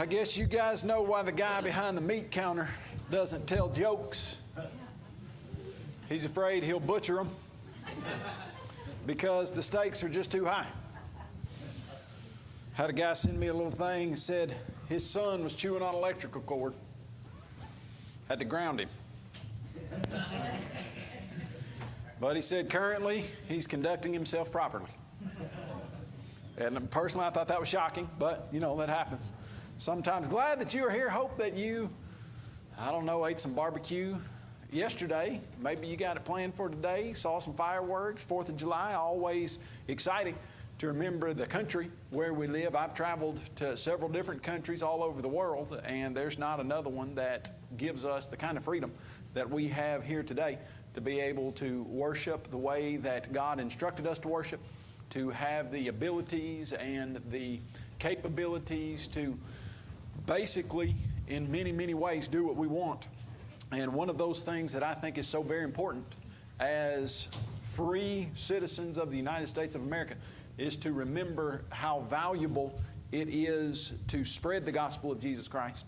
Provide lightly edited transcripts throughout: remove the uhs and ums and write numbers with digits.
I guess you guys know why the guy behind the meat counter doesn't tell jokes. He's afraid he'll butcher them because the stakes are just too high. Had a guy send me a little thing and said his son was chewing on electrical cord. Had to ground him. But he said currently he's conducting himself properly. And personally I thought that was shocking, but you know, that happens. Sometimes glad that you are here. Hope that you, ate some barbecue yesterday. Maybe you got it planned for today. Saw some fireworks, 4th of July, always exciting to remember the country where we live. I've traveled to several different countries all over the world, and there's not another one that gives us the kind of freedom that we have here today to be able to worship the way that God instructed us to worship, to have the abilities and the capabilities to basically, in many, many ways, do what we want. And one of those things that I think is so very important as free citizens of the United States of America is to remember how valuable it is to spread the gospel of Jesus Christ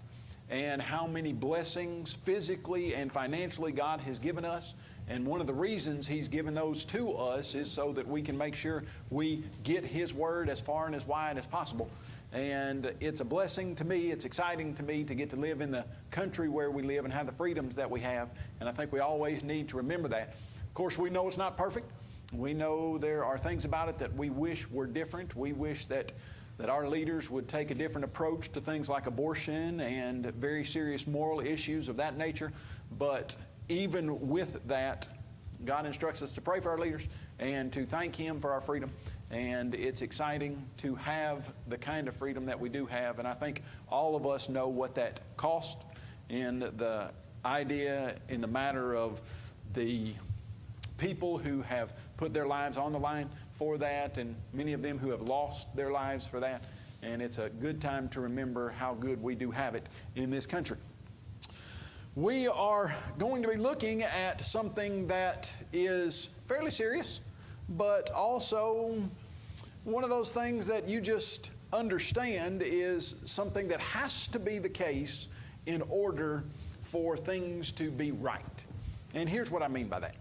and how many blessings physically and financially God has given us. And one of the reasons He's given those to us is so that we can make sure we get His Word as far and as wide as possible. And it's a blessing to me, it's exciting to me to get to live in the country where we live and have the freedoms that we have. And I think we always need to remember that. Of course, we know it's not perfect. We know there are things about it that we wish were different. We wish that our leaders would take a different approach to things like abortion and very serious moral issues of that nature. But even with that, God instructs us to pray for our leaders and to thank Him for our freedom. And it's exciting to have the kind of freedom that we do have. And I think all of us know what that cost in the idea, in the matter of the people who have put their lives on the line for that, and many of them who have lost their lives for that. And it's a good time to remember how good we do have it in this country. We are going to be looking at something that is fairly serious, but also one of those things that you just understand is something that has to be the case in order for things to be right. And here's what I mean by that.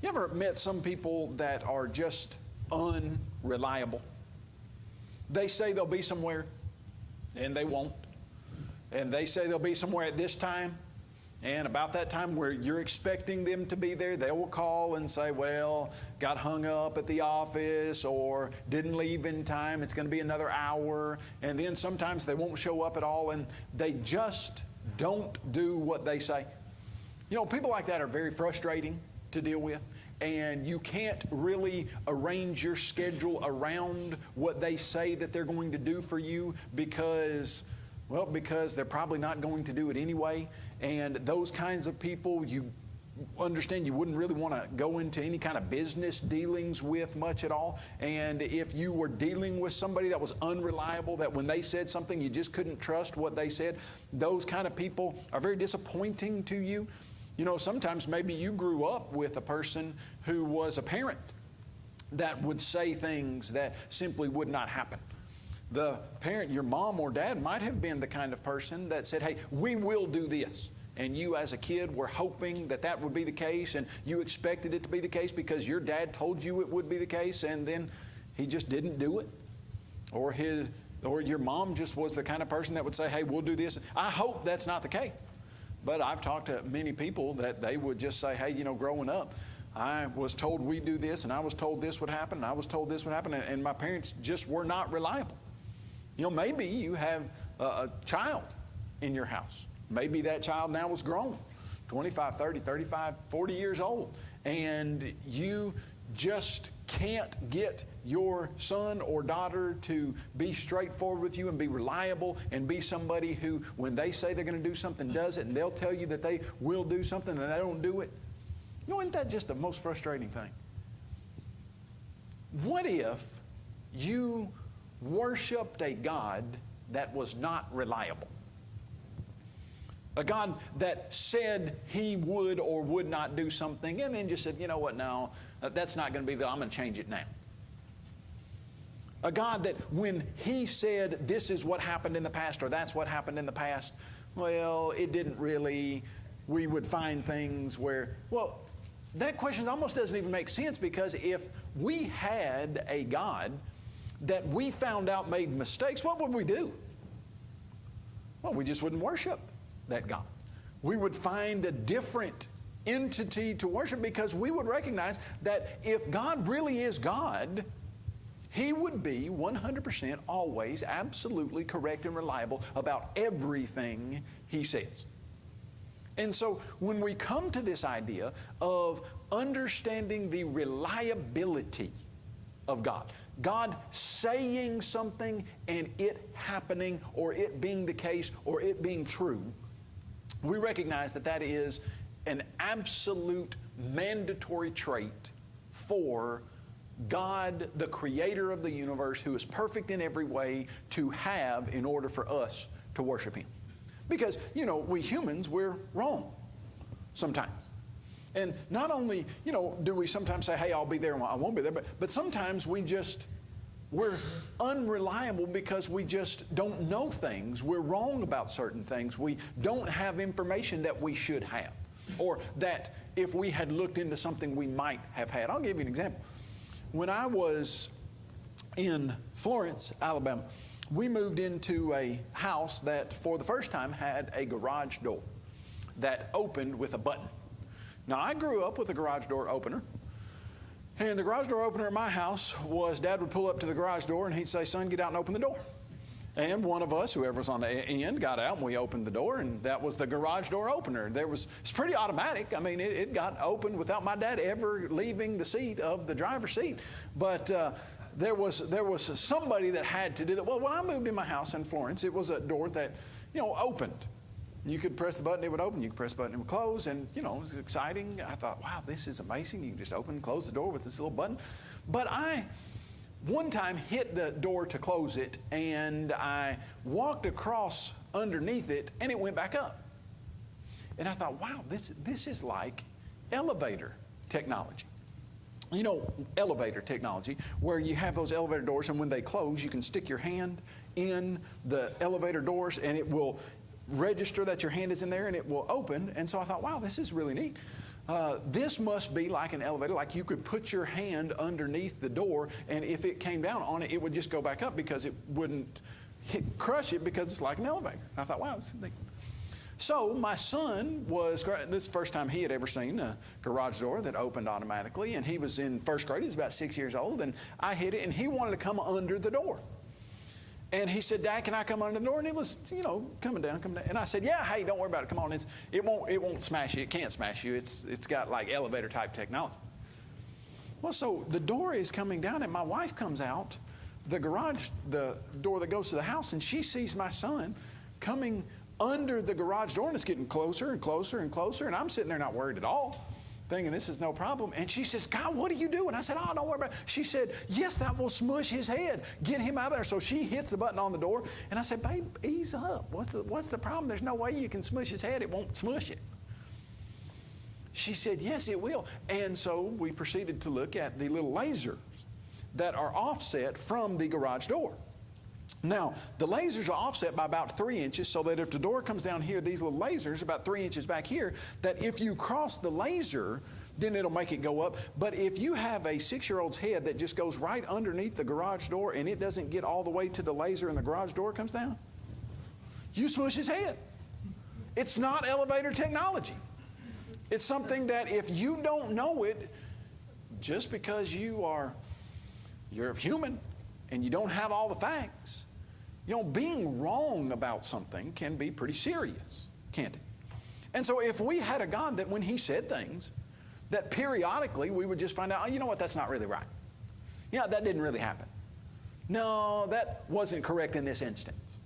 You ever met some people that are just unreliable? They say they'll be somewhere, and they won't. And they say they'll be somewhere at this time, and about that time where you're expecting them to be there, they will call and say, well, got hung up at the office or didn't leave in time. It's going to be another hour. And then sometimes they won't show up at all, and they just don't do what they say. You know, people like that are very frustrating to deal with, and you can't really arrange your schedule around what they say that they're going to do for you because they're probably not going to do it anyway. And those kinds of people, you understand you wouldn't really want to go into any kind of business dealings with much at all. And if you were dealing with somebody that was unreliable, that when they said something you just couldn't trust what they said, those kind of people are very disappointing to you. You know, sometimes maybe you grew up with a person who was a parent that would say things that simply would not happen. The parent, your mom or dad, might have been the kind of person that said, hey, we will do this. And you as a kid were hoping that that would be the case, and you expected it to be the case because your dad told you it would be the case, and then he just didn't do it. Or your mom just was the kind of person that would say, hey, we'll do this. I hope that's not the case. But I've talked to many people that they would just say, hey, you know, growing up, I was told we do this, and I was told this would happen, and I was told this would happen, and my parents just were not reliable. You know, maybe you have a child in your house. Maybe that child now is grown, 25, 30, 35, 40 years old, and you just can't get your son or daughter to be straightforward with you and be reliable and be somebody who, when they say they're going to do something, does it, and they'll tell you that they will do something and they don't do it. You know, isn't that just the most frustrating thing? What if you worshiped a God that was not reliable? A God that said He would or would not do something and then just said, you know what, no, that's not going to be I'm going to change it now. A God that when He said this is what happened in the past or that's what happened in the past, well, it didn't really, we would find things where, well, that question almost doesn't even make sense, because if we had a God that we found out made mistakes, what would we do? Well, we just wouldn't worship that God. We would find a different entity to worship, because we would recognize that if God really is God, He would be 100% always absolutely correct and reliable about everything He says. And so when we come to this idea of understanding the reliability of God, God saying something and it happening, or it being the case, or it being true, we recognize that that is an absolute mandatory trait for God, the creator of the universe, who is perfect in every way, to have in order for us to worship Him. Because, you know, we humans, we're wrong sometimes. And not only, you know, do we sometimes say, hey, I'll be there and I won't be there, but sometimes we're unreliable because we just don't know things. We're wrong about certain things. We don't have information that we should have, or that if we had looked into something we might have had. I'll give you an example. When I was in Florence, Alabama, we moved into a house that for the first time had a garage door that opened with a button. Now, I grew up with a garage door opener. And the garage door opener at my house was, Dad would pull up to the garage door and he'd say, son, get out and open the door. And one of us, whoever was on the end, got out and we opened the door, and that was the garage door opener. It's pretty automatic. I mean, it got opened without my dad ever leaving the seat of the driver's seat. But there was somebody that had to do that. Well, when I moved in my house in Florence, it was a door that, you know, opened. You could press the button, it would open. You could press the button, it would close. And, you know, it was exciting. I thought, wow, this is amazing. You can just open and close the door with this little button. But I, one time, hit the door to close it, and I walked across underneath it, and it went back up. And I thought, wow, this is like elevator technology. You know, elevator technology, where you have those elevator doors, and when they close, you can stick your hand in the elevator doors, and it will register that your hand is in there and it will open. And so I thought, wow, this is really neat. This must be like an elevator, like you could put your hand underneath the door, and if it came down on it, it would just go back up because it wouldn't crush it, because it's like an elevator. And I thought, wow, this is neat. So my son this is the first time he had ever seen a garage door that opened automatically, and he was in first grade. He was about 6 years old, and I hit it, and he wanted to come under the door. And he said, Dad, can I come under the door? And it was, you know, coming down. And I said, yeah, hey, don't worry about it. Come on. It won't smash you. It can't smash you. It's got like elevator type technology. Well, so the door is coming down, and my wife comes out the door that goes to the house, and she sees my son coming under the garage door, and it's getting closer and closer and closer. And I'm sitting there not worried at all, thinking this is no problem. And she says, God, what are you doing? I said, oh, don't worry about it. She said, yes, that will smush his head. Get him out of there. So she hits the button on the door. And I said, babe, ease up. What's the problem? There's no way you can smush his head. It won't smush it. She said, yes, it will. And so we proceeded to look at the little lasers that are offset from the garage door. Now, the lasers are offset by about 3 inches, so that if the door comes down here, these little lasers, about 3 inches back here, that if you cross the laser, then it'll make it go up. But if you have a 6-year-old's head that just goes right underneath the garage door and it doesn't get all the way to the laser and the garage door comes down, you smush his head. It's not elevator technology. It's something that if you don't know it, just because you're human and you don't have all the facts, you know, being wrong about something can be pretty serious, can't it? And so if we had a God that when He said things, that periodically we would just find out, oh, you know what, that's not really right. Yeah, that didn't really happen. No, that wasn't correct in this instance.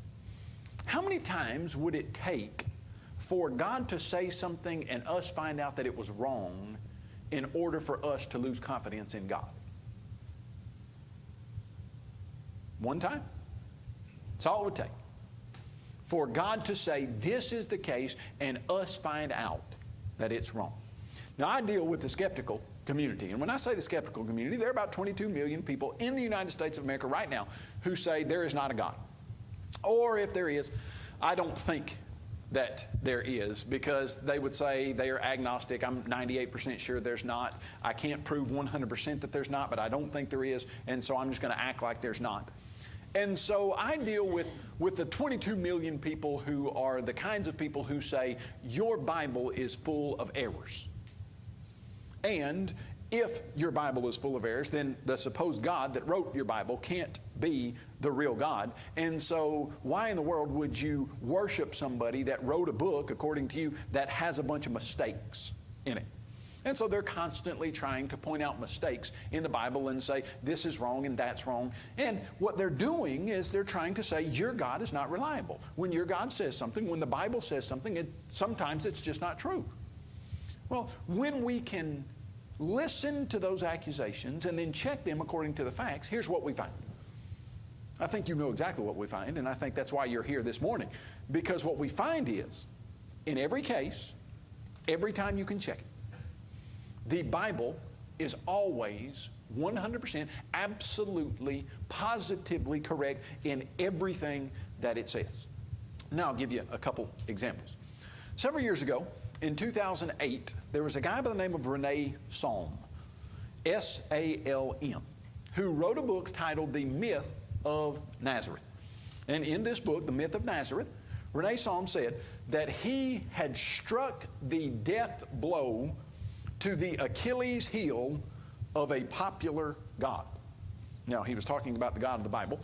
How many times would it take for God to say something and us find out that it was wrong in order for us to lose confidence in God? One time. That's all it would take. For God to say this is the case and us find out that it's wrong. Now, I deal with the skeptical community. And when I say the skeptical community, there are about 22 million people in the United States of America right now who say there is not a God. Or if there is, I don't think that there is, because they would say they are agnostic. I'm 98% sure there's not. I can't prove 100% that there's not, but I don't think there is, and so I'm just going to act like there's not. And so I deal with the 22 million people who are the kinds of people who say your Bible is full of errors. And if your Bible is full of errors, then the supposed God that wrote your Bible can't be the real God. And so why in the world would you worship somebody that wrote a book, according to you, that has a bunch of mistakes in it? And so they're constantly trying to point out mistakes in the Bible and say, this is wrong and that's wrong. And what they're doing is they're trying to say, your God is not reliable. When your God says something, when the Bible says something, sometimes it's just not true. Well, when we can listen to those accusations and then check them according to the facts, here's what we find. I think you know exactly what we find, and I think that's why you're here this morning. Because what we find is, in every case, every time you can check it, the Bible is always 100% absolutely, positively correct in everything that it says. Now I'll give you a couple examples. Several years ago, in 2008, there was a guy by the name of Rene Salm, S-A-L-M, who wrote a book titled The Myth of Nazareth. And in this book, The Myth of Nazareth, Rene Salm said that he had struck the death blow to the Achilles heel of a popular God. Now, he was talking about the God of the Bible,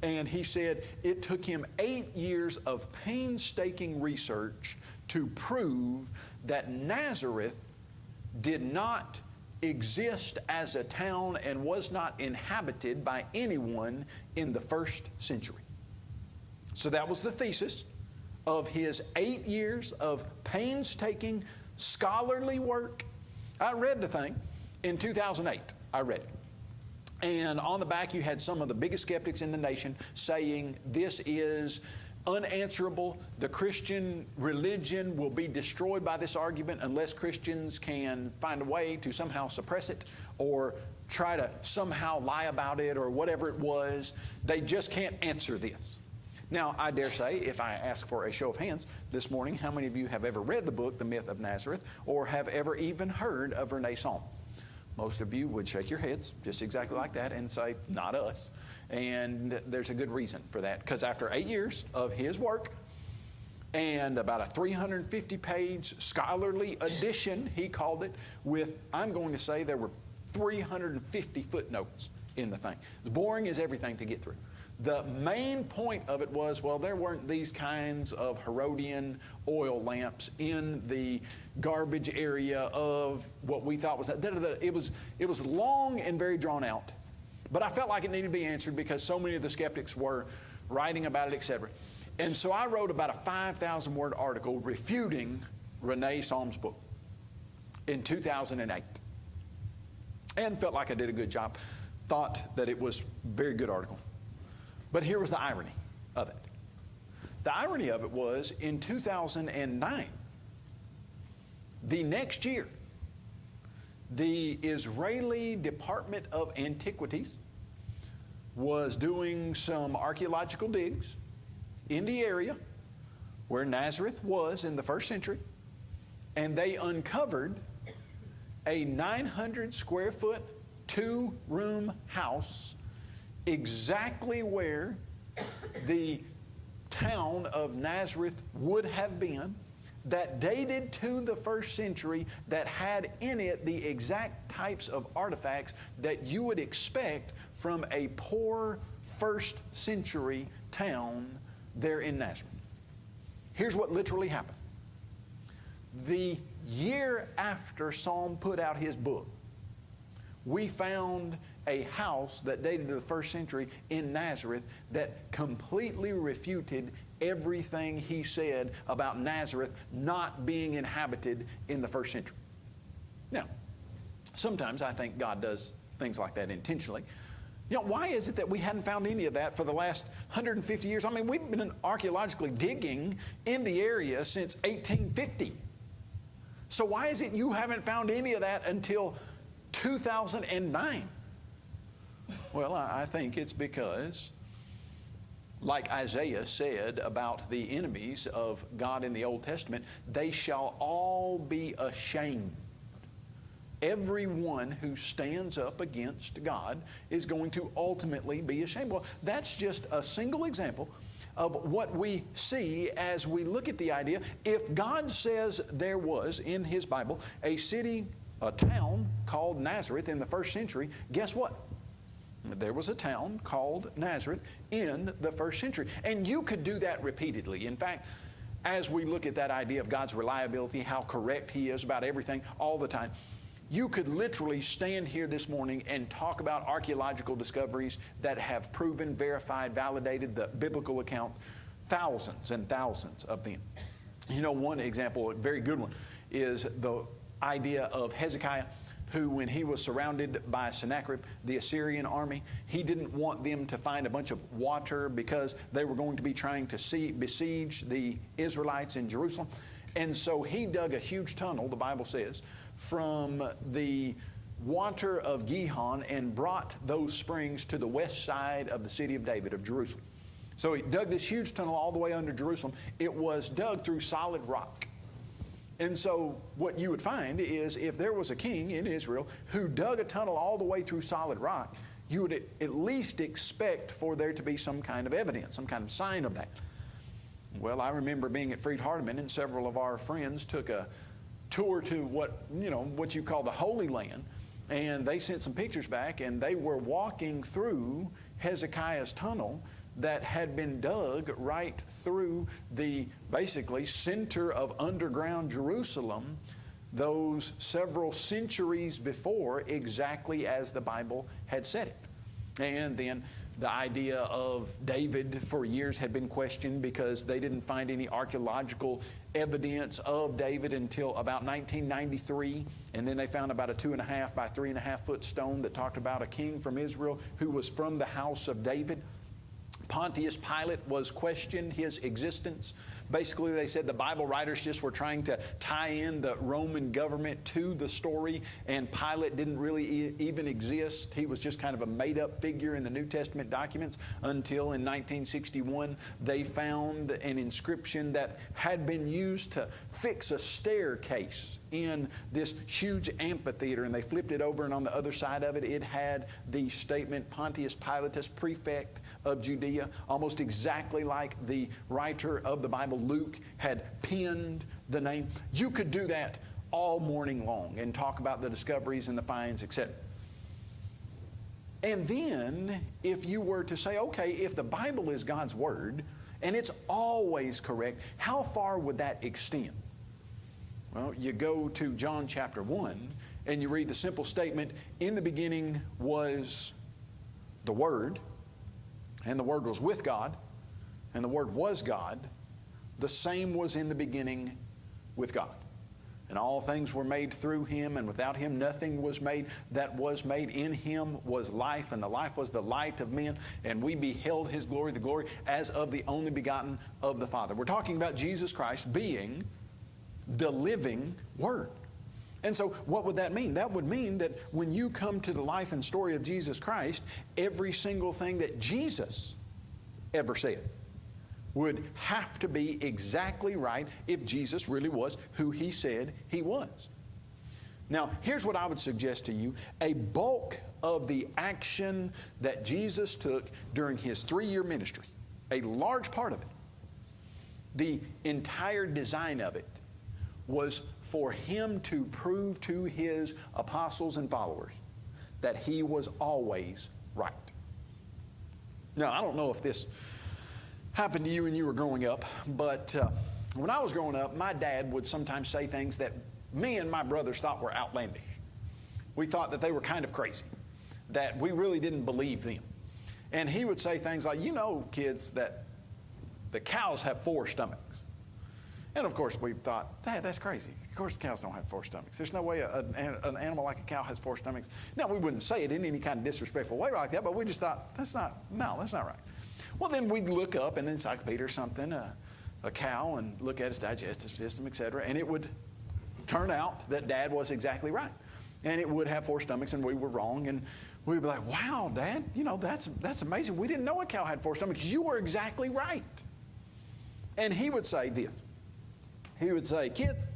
and he said it took him 8 years of painstaking research to prove that Nazareth did not exist as a town and was not inhabited by anyone in the first century. So that was the thesis of his 8 years of painstaking scholarly work. I read the thing in 2008. I read it. And on the back you had some of the biggest skeptics in the nation saying this is unanswerable. The Christian religion will be destroyed by this argument unless Christians can find a way to somehow suppress it or try to somehow lie about it or whatever it was. They just can't answer this. Now, I dare say, if I ask for a show of hands this morning, how many of you have ever read the book, The Myth of Nazareth, or have ever even heard of Rene Salm? Most of you would shake your heads just exactly like that and say, not us. And there's a good reason for that, because after 8 years of his work and about a 350-page scholarly edition, he called it, with, I'm going to say there were 350 footnotes in the thing. As boring as everything to get through. The main point of it was, well, there weren't these kinds of Herodian oil lamps in the garbage area of what we thought was that. It was long and very drawn out. But I felt like it needed to be answered because so many of the skeptics were writing about it, etc. And so I wrote about a 5,000-word article refuting Rene Salm's book in 2008. And felt like I did a good job. Thought that it was a very good article. But here was the irony of it. The irony of it was in 2009, the next year, the Israeli Department of Antiquities was doing some archaeological digs in the area where Nazareth was in the first century, and they uncovered a 900 square foot, 2-room house exactly where the town of Nazareth would have been, that dated to the first century, that had in it the exact types of artifacts that you would expect from a poor first century town there in Nazareth. Here's what literally happened. The year after Salm put out his book, we found a house that dated to the first century in Nazareth that completely refuted everything he said about Nazareth not being inhabited in the first century. Now, sometimes I think God does things like that intentionally. You know, why is it that we hadn't found any of that for the last 150 years? I mean, we've been archaeologically digging in the area since 1850. So why is it you haven't found any of that until 2009. Well, I think it's because, like Isaiah said about the enemies of God in the Old Testament, they shall all be ashamed. Everyone who stands up against God is going to ultimately be ashamed. Well, that's just a single example of what we see as we look at the idea. If God says there was in His Bible a city, a town called Nazareth in the first century, guess what? There was a town called Nazareth in the first century. And you could do that repeatedly. In fact, as we look at that idea of God's reliability, how correct He is about everything all the time, you could literally stand here this morning and talk about archaeological discoveries that have proven, verified, validated the biblical account, thousands and thousands of them. You know, one example, a very good one, is the idea of Hezekiah, who, when he was surrounded by Sennacherib, the Assyrian army, he didn't want them to find a bunch of water because they were going to be trying to besiege the Israelites in Jerusalem. And so he dug a huge tunnel, the Bible says, from the water of Gihon and brought those springs to the west side of the city of David, of Jerusalem. So he dug this huge tunnel all the way under Jerusalem. It was dug through solid rock. And so what you would find is if there was a king in Israel who dug a tunnel all the way through solid rock, you would at least expect for there to be some kind of evidence, some kind of sign of that. Well, I remember being at Freed Hardeman, and several of our friends took a tour to what you call the Holy Land, and they sent some pictures back, and they were walking through Hezekiah's tunnel that had been dug right through the basically center of underground Jerusalem those several centuries before, exactly as the Bible had said it. And then the idea of David for years had been questioned because they didn't find any archaeological evidence of David until about 1993. And then they found about a 2.5 by 3.5 foot stone that talked about a king from Israel who was from the house of David. Pontius Pilate was questioned his existence. Basically, they said the Bible writers just were trying to tie in the Roman government to the story, and Pilate didn't really even exist. He was just kind of a made-up figure in the New Testament documents until in 1961 they found an inscription that had been used to fix a staircase in this huge amphitheater, and they flipped it over, and on the other side of it, it had the statement, Pontius Pilatus, prefect of Judea, almost exactly like the writer of the Bible, Luke, had penned the name. You could do that all morning long and talk about the discoveries and the finds, etc. And then, if you were to say, okay, if the Bible is God's Word, and it's always correct, how far would that extend? Well, you go to John chapter 1, and you read the simple statement, in the beginning was the Word, and the Word was with God, and the Word was God. The same was in the beginning with God. And all things were made through Him, and without Him nothing was made that was made. In Him was life, and the life was the light of men, and we beheld His glory, the glory as of the only begotten of the Father. We're talking about Jesus Christ being the living Word. And so what would that mean? That would mean that when you come to the life and story of Jesus Christ, every single thing that Jesus ever said would have to be exactly right if Jesus really was who He said He was. Now, here's what I would suggest to you. A bulk of the action that Jesus took during His 3-year ministry, a large part of it, the entire design of it, was for Him to prove to His apostles and followers that He was always right. Now, I don't know if this happened to you when you were growing up, but when I was growing up, my dad would sometimes say things that me and my brothers thought were outlandish. We thought that they were kind of crazy, that we really didn't believe them. And he would say things like, you know, kids, that the cows have 4 stomachs. And of course, we thought, Dad, that's crazy. Of course, cows don't have 4 stomachs. There's no way an animal like a cow has 4 stomachs. Now, we wouldn't say it in any kind of disrespectful way like that, but we just thought, that's not right. Well, then we'd look up in the encyclopedia or something, a cow, and look at its digestive system, etc., and it would turn out that Dad was exactly right. And it would have 4 stomachs, and we were wrong. And we'd be like, wow, Dad, that's amazing. We didn't know a cow had 4 stomachs. You were exactly right. And he would say this. He would say, kids,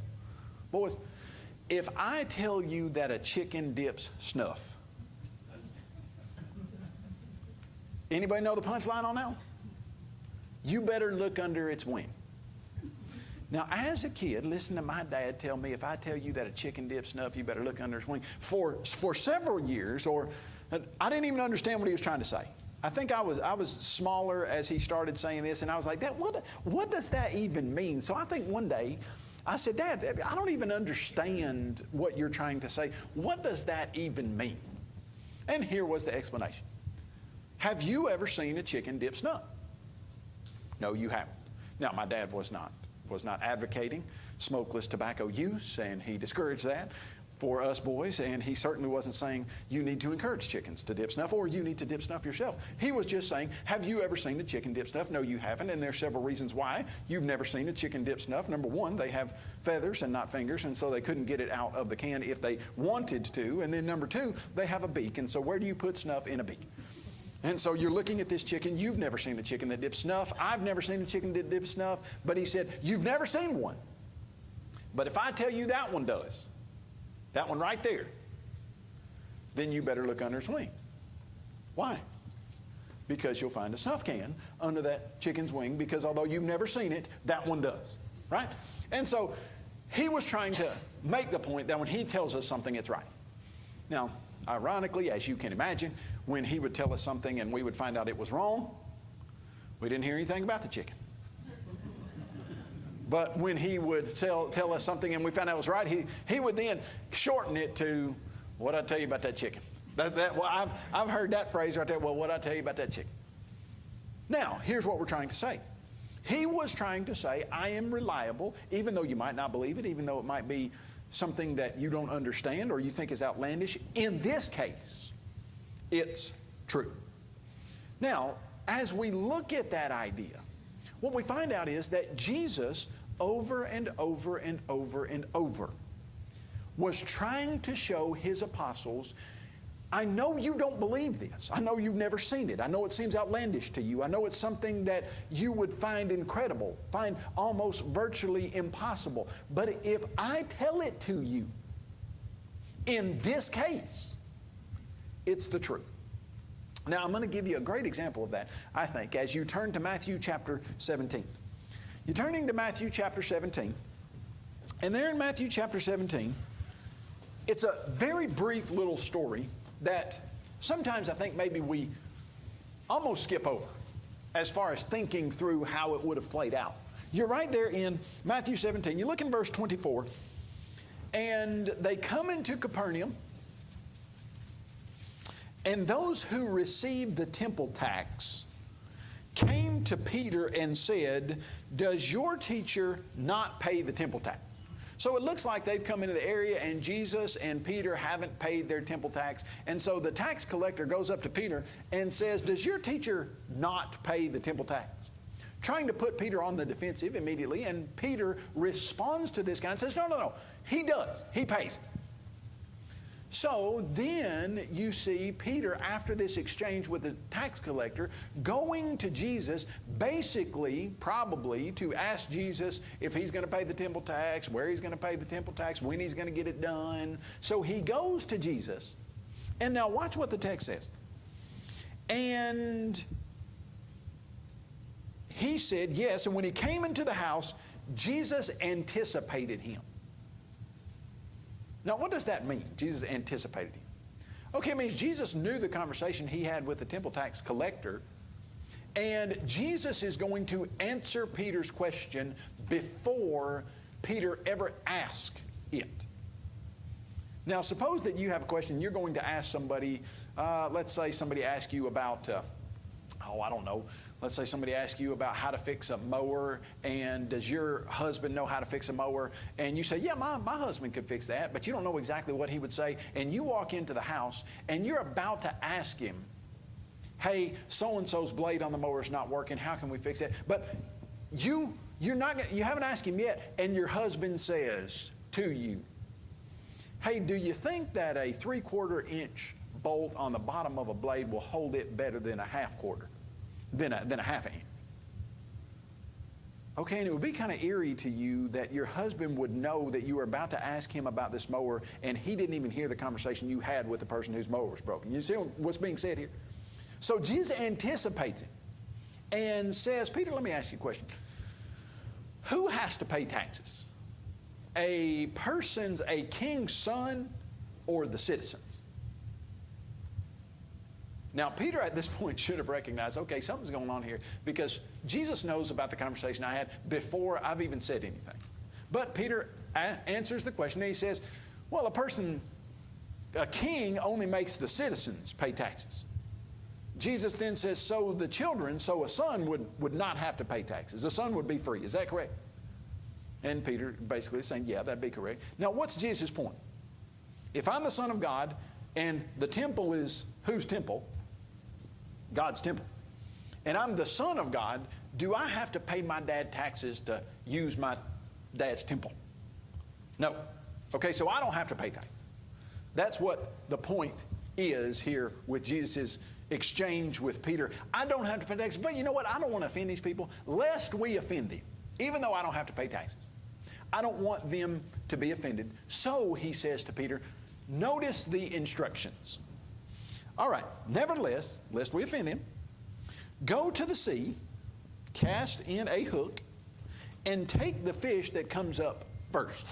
boys, if I tell you that a chicken dips snuff, anybody know the punchline on that one? You better look under its wing. Now, as a kid, listen to my dad tell me, if I tell you that a chicken dips snuff, you better look under its wing. For several years, I didn't even understand what he was trying to say. I think I was smaller as he started saying this, and I was like, Dad, what does that even mean? So I think one day, I said, Dad, I don't even understand what you're trying to say. What does that even mean? And here was the explanation. Have you ever seen a chicken dip snuff? No, you haven't. Now, my dad was not advocating smokeless tobacco use, and he discouraged that for us boys, and he certainly wasn't saying you need to encourage chickens to dip snuff or you need to dip snuff yourself. He was just saying, have you ever seen a chicken dip snuff? No, you haven't, and there's several reasons why you've never seen a chicken dip snuff. Number one, they have feathers and not fingers, and so they couldn't get it out of the can if they wanted to. And then number two, they have a beak, and so where do you put snuff? In a beak. And so you're looking at this chicken. You've never seen a chicken that dips snuff. I've never seen a chicken that dips snuff. But he said, you've never seen one. But if I tell you that one does, that one right there, then you better look under its wing. Why? Because you'll find a snuff can under that chicken's wing, because although you've never seen it, that one does, right? And so he was trying to make the point that when he tells us something, it's right. Now, ironically, as you can imagine, when he would tell us something and we would find out it was wrong, we didn't hear anything about the chicken. But when he would tell us something and we found out it was right, he would then shorten it to, what'd I tell you about that chicken? Well, I've heard that phrase right there, well, what'd I tell you about that chicken? Now, here's what we're trying to say. He was trying to say, I am reliable, even though you might not believe it, even though it might be something that you don't understand or you think is outlandish. In this case, it's true. Now, as we look at that idea, what we find out is that Jesus, over and over and over and over, was trying to show his apostles, I know you don't believe this. I know you've never seen it. I know it seems outlandish to you. I know it's something that you would find incredible, find almost virtually impossible. But if I tell it to you, in this case, it's the truth. Now, I'm going to give you a great example of that, I think, as you turn to Matthew chapter 17. You're turning to Matthew chapter 17, and there in Matthew chapter 17, it's a very brief little story that sometimes I think maybe we almost skip over as far as thinking through how it would have played out. You're right there in Matthew 17. You look in verse 24, and they come into Capernaum, and those who received the temple tax came to Peter and said, does your teacher not pay the temple tax? So it looks like they've come into the area and Jesus and Peter haven't paid their temple tax. And so the tax collector goes up to Peter and says, does your teacher not pay the temple tax? Trying to put Peter on the defensive immediately. And Peter responds to this guy and says, no, he does. He pays it. So then you see Peter, after this exchange with the tax collector, going to Jesus, basically, probably, to ask Jesus if he's going to pay the temple tax, where he's going to pay the temple tax, when he's going to get it done. So he goes to Jesus. And now watch what the text says. And he said yes, and when he came into the house, Jesus anticipated him. Now, what does that mean? Jesus anticipated him. Okay, it means Jesus knew the conversation he had with the temple tax collector, and Jesus is going to answer Peter's question before Peter ever asks it. Now, suppose that you have a question you're going to ask somebody. Let's say somebody asks you about, I don't know. Let's say somebody asks you about how to fix a mower, and does your husband know how to fix a mower? And you say, yeah, my husband could fix that, but you don't know exactly what he would say. And you walk into the house, and you're about to ask him, hey, so-and-so's blade on the mower is not working. How can we fix that? But you haven't asked him yet, and your husband says to you, hey, do you think that a 3/4 inch bolt on the bottom of a blade will hold it better than a than a half inch? Okay, and it would be kind of eerie to you that your husband would know that you were about to ask him about this mower and he didn't even hear the conversation you had with the person whose mower was broken. You see what's being said here? So Jesus anticipates him and says, Peter, let me ask you a question. Who has to pay taxes? A king's son or the citizens? Now, Peter at this point should have recognized, okay, something's going on here, because Jesus knows about the conversation I had before I've even said anything. But Peter answers the question, and he says, well, a king only makes the citizens pay taxes. Jesus then says, so a son would not have to pay taxes. A son would be free. Is that correct? And Peter basically is saying, yeah, that'd be correct. Now, what's Jesus' point? If I'm the Son of God and the temple is whose temple? God's temple. And I'm the Son of God, do I have to pay my dad taxes to use my dad's temple? No. Okay, so I don't have to pay taxes. That's what the point is here with Jesus' exchange with Peter. I don't have to pay taxes, but you know what? I don't want to offend these people, lest we offend them, even though I don't have to pay taxes. I don't want them to be offended. So he says to Peter, notice the instructions. All right, nevertheless, lest we offend them, go to the sea, cast in a hook, and take the fish that comes up first.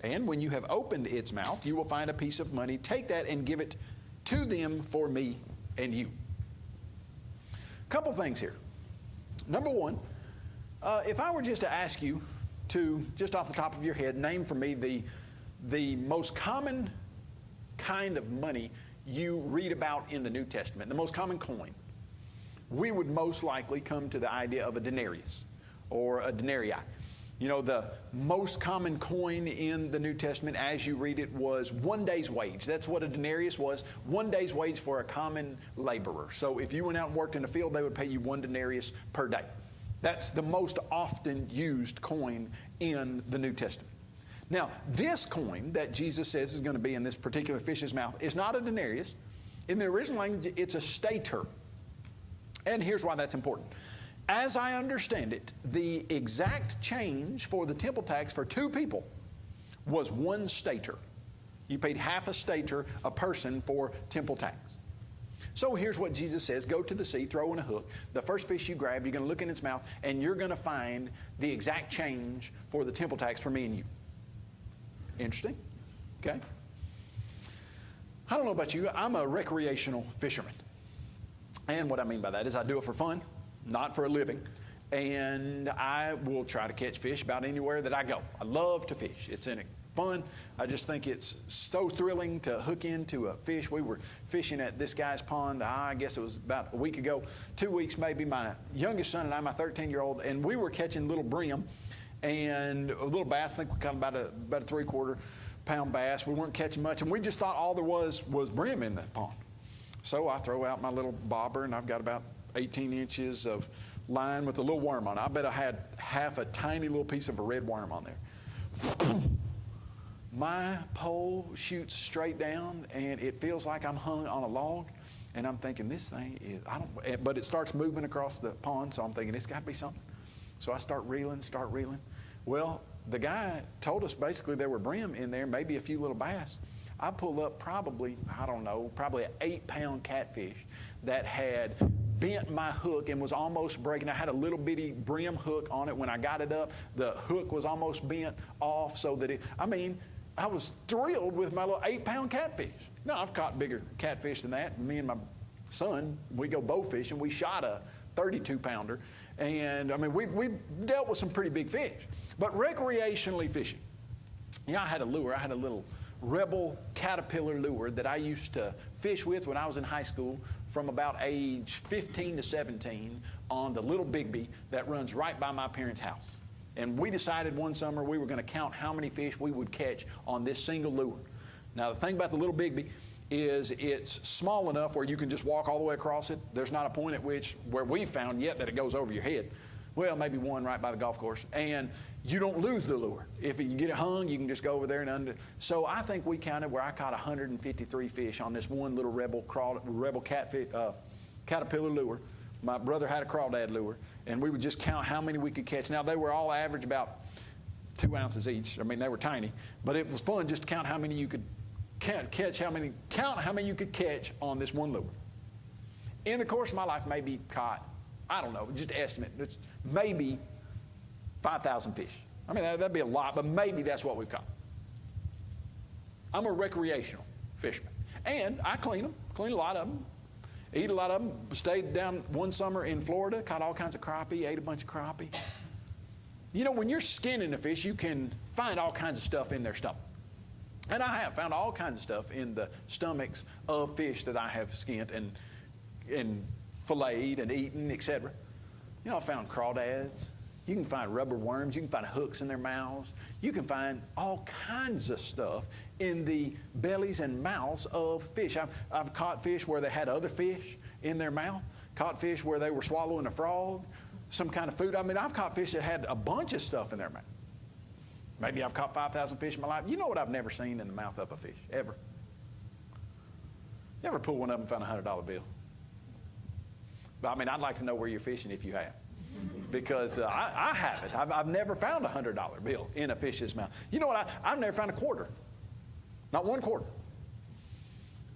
And when you have opened its mouth, you will find a piece of money. Take that and give it to them for me and you. A couple things here. Number one, if I were just to ask you to, just off the top of your head, name for me the most common kind of money you read about in the New Testament, the most common coin, we would most likely come to the idea of a denarius or a denarii. You know, the most common coin in the New Testament as you read it was 1 day's wage. That's what a denarius was, 1 day's wage for a common laborer. So if you went out and worked in a field, they would pay you 1 denarius per day. That's the most often used coin in the New Testament. Now, this coin that Jesus says is going to be in this particular fish's mouth is not a denarius. In the original language, it's a stater. And here's why that's important. As I understand it, the exact change for the temple tax for 2 people was 1 stater. You paid half a stater a person for temple tax. So here's what Jesus says. Go to the sea, throw in a hook. The first fish you grab, you're going to look in its mouth, and you're going to find the exact change for the temple tax for me and you. Interesting? Okay. I don't know about you. I'm a recreational fisherman. And what I mean by that is I do it for fun, not for a living. And I will try to catch fish about anywhere that I go. I love to fish. It's fun. I just think it's so thrilling to hook into a fish. We were fishing at this guy's pond, I guess it was about a week ago, 2 weeks maybe, my youngest son and I, my 13-year-old, and we were catching little brim and a little bass. I think we caught about a 3/4 pound bass. We weren't catching much, and we just thought all there was brim in that pond. So I throw out my little bobber, and I've got about 18 inches of line with a little worm on it. I bet I had half a tiny little piece of a red worm on there. My pole shoots straight down, and it feels like I'm hung on a log. And I'm thinking, this thing is, but it starts moving across the pond, so I'm thinking, it's got to be something. So I start reeling. Well, the guy told us basically there were brim in there, maybe a few little bass. I pull up probably an 8-pound catfish that had bent my hook and was almost breaking. I had a little bitty brim hook on it. When I got it up, the hook was almost bent off so that I was thrilled with my little 8-pound catfish. Now, I've caught bigger catfish than that. Me and my son, we go bow fishing. We shot a 32-pounder. And, we've dealt with some pretty big fish. But recreationally fishing, I had a lure. I had a little Rebel Caterpillar lure that I used to fish with when I was in high school from about age 15 to 17 on the Little Bigby that runs right by my parents' house. And we decided one summer we were going to count how many fish we would catch on this single lure. Now, the thing about the Little Bigby is it's small enough where you can just walk all the way across it. There's not a point at where we've found yet that it goes over your head. Well, maybe one right by the golf course. And you don't lose the lure. If you get it hung, you can just go over there and undo. So I think we counted where I caught 153 fish on this one little rebel catfish, caterpillar lure. My brother had a crawdad lure, and we would just count how many we could catch. Now, they were all average about 2 ounces each. I mean, they were tiny, but it was fun just to count how many you could count how many you could catch on this one lure. In the course of my life, maybe caught, I don't know, just estimate, it's maybe 5,000 fish. I mean, that'd be a lot, but maybe that's what we've caught. I'm a recreational fisherman, and I clean a lot of them, eat a lot of them. Stayed down one summer in Florida, caught all kinds of crappie, ate a bunch of crappie. You know, when you're skinning a fish, you can find all kinds of stuff in their stomach. And I have found all kinds of stuff in the stomachs of fish that I have skinned and filleted and eaten, etc. You know, I found crawdads. You can find rubber worms. You can find hooks in their mouths. You can find all kinds of stuff in the bellies and mouths of fish. I've caught fish where they had other fish in their mouth, caught fish where they were swallowing a frog, some kind of food. I mean, I've caught fish that had a bunch of stuff in their mouth. Maybe I've caught 5,000 fish in my life. You know what I've never seen in the mouth of a fish, ever? You ever pull one up and find a $100 bill? But I mean, I'd like to know where you're fishing if you have. Because I haven't. I've never found a $100 bill in a fish's mouth. You know what? I've never found a quarter. Not one quarter.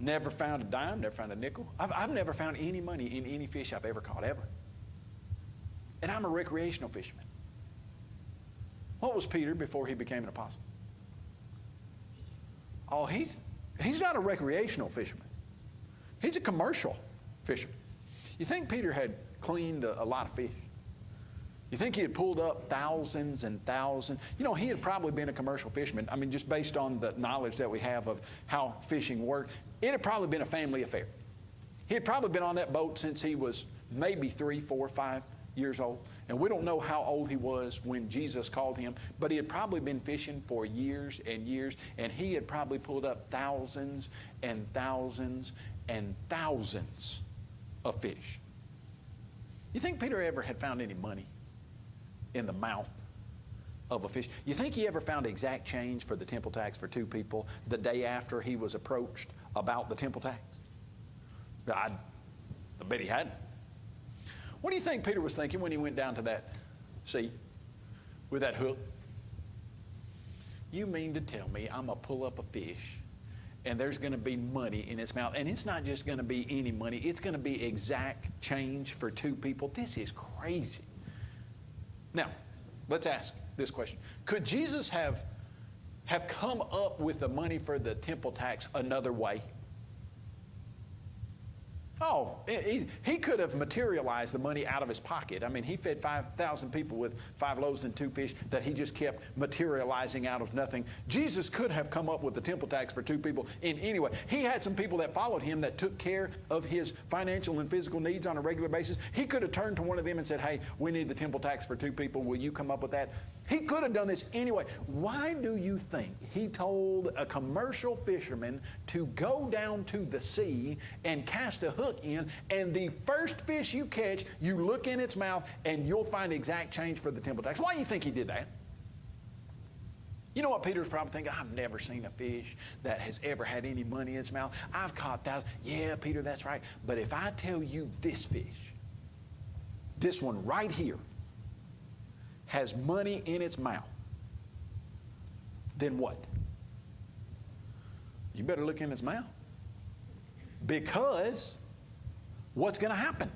Never found a dime, never found a nickel. I've never found any money in any fish I've ever caught, ever. And I'm a recreational fisherman. What was Peter before he became an apostle? Oh, he's not a recreational fisherman. He's a commercial fisherman. You think Peter had cleaned a lot of fish? You think he had pulled up thousands and thousands? You know, he had probably been a commercial fisherman. I mean, just based on the knowledge that we have of how fishing worked, it had probably been a family affair. He had probably been on that boat since he was maybe 3, 4, 5 years old. And we don't know how old he was when Jesus called him, but he had probably been fishing for years and years, and he had probably pulled up thousands and thousands and thousands of fish. You think Peter ever had found any money in the mouth of a fish? You think he ever found exact change for the temple tax for 2 people the day after he was approached about the temple tax? I bet he hadn't. What do you think Peter was thinking when he went down to that sea with that hook? You mean to tell me I'm going to pull up a fish and there's going to be money in its mouth? And it's not just going to be any money. It's going to be exact change for 2 people. This is crazy. Now, let's ask this question. Could Jesus have come up with the money for the temple tax another way? Oh, he could have materialized the money out of his pocket. I mean, he fed 5,000 people with 5 loaves and 2 fish that he just kept materializing out of nothing. Jesus could have come up with the temple tax for 2 people in any way. He had some people that followed him that took care of his financial and physical needs on a regular basis. He could have turned to one of them and said, hey, we need the temple tax for 2 people. Will you come up with that? He could have done this anyway. Why do you think he told a commercial fisherman to go down to the sea and cast a hook in, and the first fish you catch, you look in its mouth and you'll find exact change for the temple tax? Why do you think he did that? You know what Peter was probably thinking? I've never seen a fish that has ever had any money in its mouth. I've caught thousands. Yeah, Peter, that's right. But if I tell you this fish, this one right here, has money in its mouth, then what? You better look in its mouth. Because what's going to happen?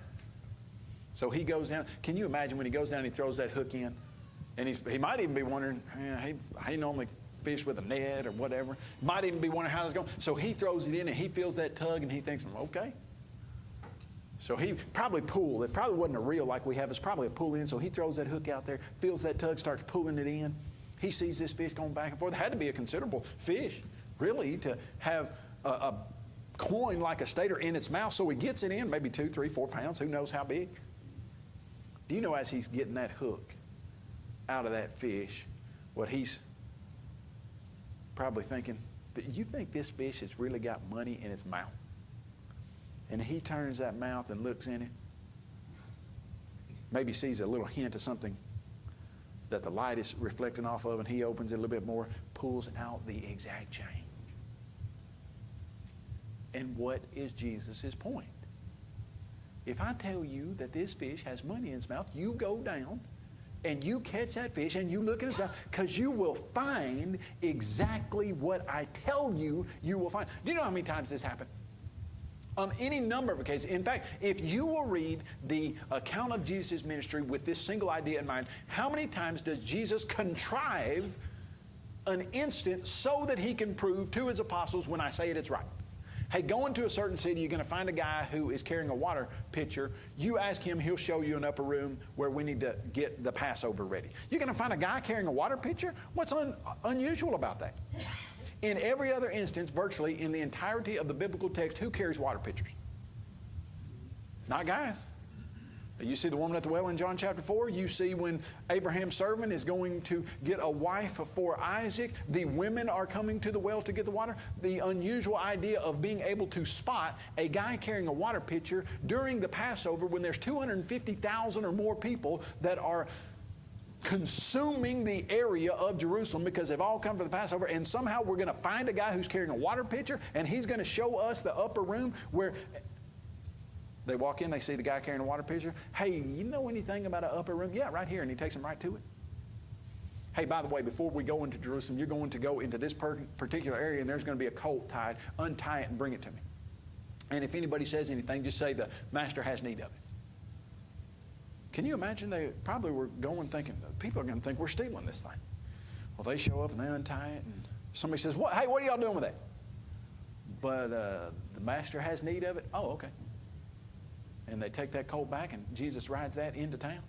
So he goes down. Can you imagine when he goes down and he throws that hook in? And he might even be wondering, he normally fish with a net or whatever. Might even be wondering how it's going. So he throws it in and he feels that tug and he thinks, okay. So he probably pulled. It probably wasn't a reel like we have. It's probably a pull in. So he throws that hook out there, feels that tug, starts pulling it in. He sees this fish going back and forth. It had to be a considerable fish, really, to have a coin like a stater in its mouth. So he gets it in, maybe 2, 3, 4 pounds. Who knows how big? Do you know as he's getting that hook out of that fish, what he's probably thinking? You think this fish has really got money in its mouth? And he turns that mouth and looks in it. maybe sees a little hint of something that the light is reflecting off of, and he opens it a little bit more, pulls out the exact chain. And what is Jesus' point? If I tell you that this fish has money in its mouth, you go down and you catch that fish and you look at its mouth, because you will find exactly what I tell you you will find. Do you know how many times this happened? On any number of occasions. In fact, if you will read the account of Jesus' ministry with this single idea in mind, how many times does Jesus contrive an instant so that he can prove to his apostles, when I say it, it's right? Hey, go into a certain city, you're going to find a guy who is carrying a water pitcher. You ask him, he'll show you an upper room where we need to get the Passover ready. You're going to find a guy carrying a water pitcher? What's unusual about that? In every other instance, virtually in the entirety of the biblical text, who carries water pitchers? Not guys. You see the woman at the well in John chapter 4. You see when Abraham's servant is going to get a wife for Isaac, the women are coming to the well to get the water. The unusual idea of being able to spot a guy carrying a water pitcher during the Passover when there's 250,000 or more people that are consuming the area of Jerusalem because they've all come for the Passover, and somehow we're going to find a guy who's carrying a water pitcher, and he's going to show us the upper room where they walk in, they see the guy carrying a water pitcher. Hey, you know anything about an upper room? Yeah, right here, and he takes them right to it. Hey, by the way, before we go into Jerusalem, you're going to go into this particular area, and there's going to be a colt tied. Untie it and bring it to me. And if anybody says anything, just say the master has need of it. Can you imagine? They probably were going thinking, people are going to think we're stealing this thing. Well, they show up and they untie it, and somebody says, "What? Hey, what are y'all doing with that?" But the master has need of it. Oh, okay. And they take that colt back, and Jesus rides that into town.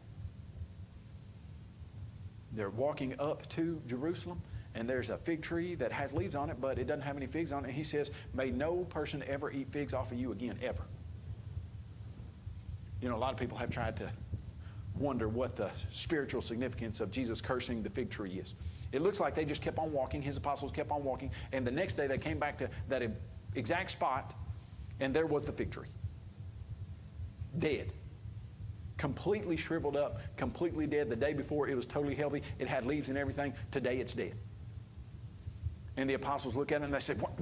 They're walking up to Jerusalem, and there's a fig tree that has leaves on it, but it doesn't have any figs on it. And he says, "May no person ever eat figs off of you again, ever." You know, a lot of people have tried to wonder what the spiritual significance of Jesus cursing the fig tree is. It looks like they just kept on walking. His apostles kept on walking. And the next day they came back to that exact spot, and there was the fig tree. Dead. Completely shriveled up, completely dead. The day before it was totally healthy. It had leaves and everything. Today it's dead. And the apostles look at it and they said, "What?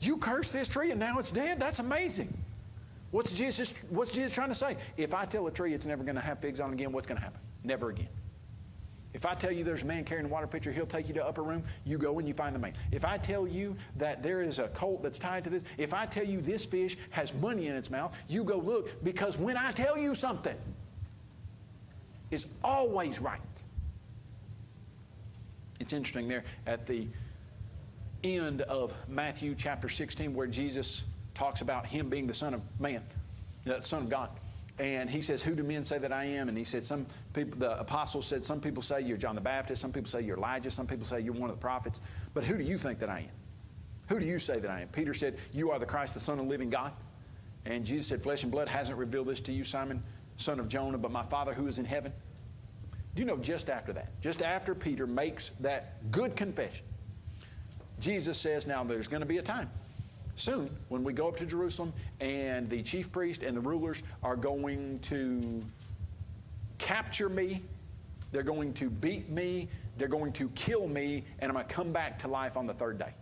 You cursed this tree and now it's dead? That's amazing." What's Jesus trying to say? If I tell a tree it's never going to have figs on it again, what's going to happen? Never again. If I tell you there's a man carrying a water pitcher, he'll take you to the upper room, you go and you find the man. If I tell you that there is a colt that's tied to this, if I tell you this fish has money in its mouth, you go look, because when I tell you something, it's always right. It's interesting there at the end of Matthew chapter 16 where Jesus talks about him being the Son of Man, the Son of God. And he says, "Who do men say that I am?" And he said, some people, the apostles said, "Some people say you're John the Baptist, some people say you're Elijah, some people say you're one of the prophets. But who do you think that I am? Who do you say that I am?" Peter said, "You are the Christ, the Son of the living God." And Jesus said, "Flesh and blood hasn't revealed this to you, Simon, son of Jonah, but my Father who is in heaven." Do you know, just after that, just after Peter makes that good confession, Jesus says, "Now there's going to be a time soon when we go up to Jerusalem and the chief priest and the rulers are going to capture me, they're going to beat me, they're going to kill me, and I'm going to come back to life on the third day."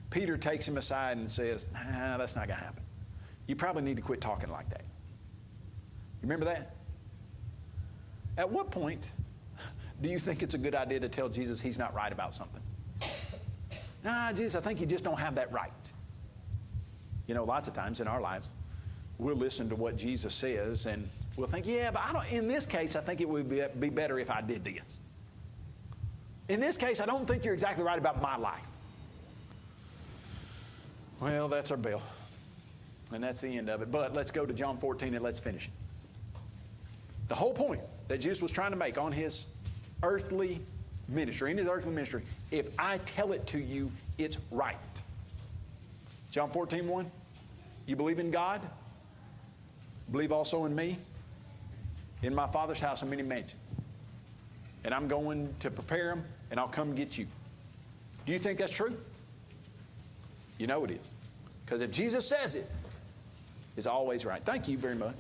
Peter takes him aside and says, "Nah, that's not going to happen. You probably need to quit talking like that." You remember that? At what point do you think it's a good idea to tell Jesus he's not right about something? "Nah, Jesus, I think you just don't have that right." You know, lots of times in our lives, we'll listen to what Jesus says and we'll think, "Yeah, but in this case, I think it would be better if I did this. In this case, I don't think you're exactly right about my life." Well, that's our bill. And that's the end of it. But let's go to John 14 and let's finish it. The whole point that Jesus was trying to make on his earthly ministry, if I tell it to you, it's right. John 14:1, you believe in God, believe also in me. In my Father's house are many mansions, and I'm going to prepare them, and I'll come get you. Do you think that's true? You know it is. Because if Jesus says it, is always right. Thank you very much.